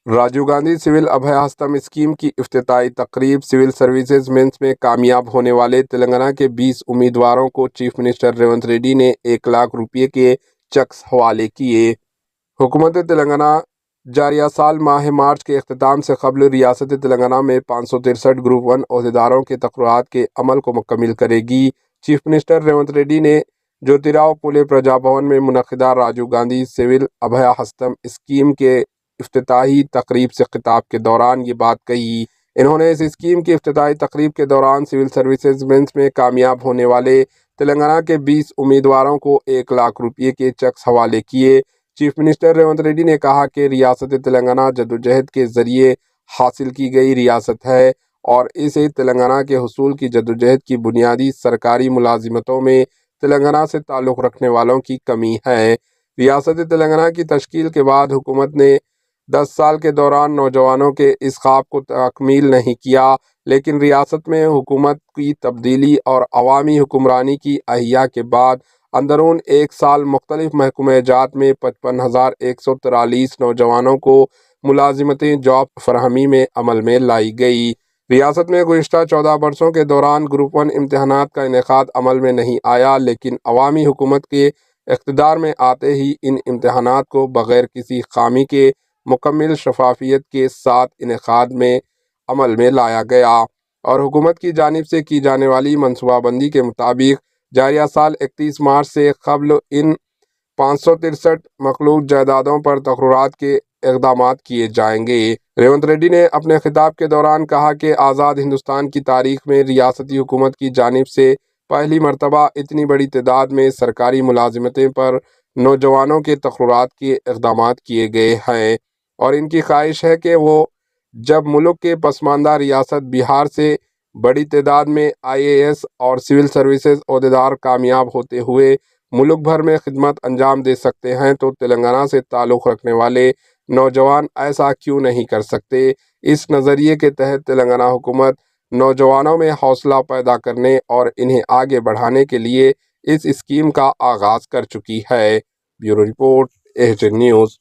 Rajiv Gandhi civil Abhay ہستم scheme کی افتتاحی تقریب سول سروسز مینس میں کامیاب ہونے والے تلنگانہ کے 20 امیدواروں کو چیف منسٹر ریونت ریڈی نے 1 لاکھ روپے کے چیکس حوالے کیے۔ حکومت تلنگانہ جاریہ سال ماہ مارچ کے اختتام سے قبل ریاست تلنگانہ میں 563 گروپ 1 عہدیداروں کے تقررات کے عمل کو مکمل کرے گی۔ چیف منسٹر ریونت ریڈی نے جیوتیراؤ پھولے پرجا بھون میں منعقدہ راجیو گاندھی سول ابھے ہستم اسکیم کے افتتاحی تقریب سے خطاب کے دوران یہ بات کہی۔ انہوں نے اس اسکیم کی افتتاحی تقریب کے دوران سول سروسز مینس میں کامیاب ہونے والے تلنگانہ کے 20 امیدواروں کو 1 لاکھ روپے کے چیکس حوالے کیے۔ چیف منسٹر ریونت ریڈی نے کہا کہ ریاست تلنگانہ جدوجہد کے ذریعے حاصل کی گئی ریاست ہے اور اسے تلنگانہ کے حصول کی جدوجہد کی بنیادی سرکاری ملازمتوں میں تلنگانہ سے تعلق رکھنے والوں کی کمی ہے۔ ریاست تلنگانہ کی تشکیل کے بعد حکومت نے 10 سال کے دوران نوجوانوں کے اس خواب کو تکمیل نہیں کیا، لیکن ریاست میں حکومت کی تبدیلی اور عوامی حکمرانی کی احیا کے بعد اندرون 1 سال مختلف محکمہ جات میں 55,143 نوجوانوں کو ملازمتیں جاب فراہمی میں عمل میں لائی گئی۔ ریاست میں گزشتہ 14 برسوں کے دوران گروپ 1 امتحانات کا انعقاد عمل میں نہیں آیا، لیکن عوامی حکومت کے اقتدار میں آتے ہی ان امتحانات کو بغیر کسی خامی کے مکمل شفافیت کے ساتھ انعقاد میں عمل میں لایا گیا اور حکومت کی جانب سے کی جانے والی منصوبہ بندی کے مطابق جاریہ سال 31 مارچ سے قبل ان 563 مخلوط جائیدادوں پر تقررات کے اقدامات کیے جائیں گے۔ ریونت ریڈی نے اپنے خطاب کے دوران کہا کہ آزاد ہندوستان کی تاریخ میں ریاستی حکومت کی جانب سے پہلی مرتبہ اتنی بڑی تعداد میں سرکاری ملازمتیں پر نوجوانوں کے تقررات کے اقدامات کیے گئے ہیں اور ان کی خواہش ہے کہ وہ جب ملک کے پسماندہ ریاست بہار سے بڑی تعداد میں IAS اور سول سروسز عہدیدار کامیاب ہوتے ہوئے ملک بھر میں خدمت انجام دے سکتے ہیں تو تلنگانہ سے تعلق رکھنے والے نوجوان ایسا کیوں نہیں کر سکتے۔ اس نظریے کے تحت تلنگانہ حکومت نوجوانوں میں حوصلہ پیدا کرنے اور انہیں آگے بڑھانے کے لیے اس اسکیم کا آغاز کر چکی ہے۔ Bureau report, AHN news.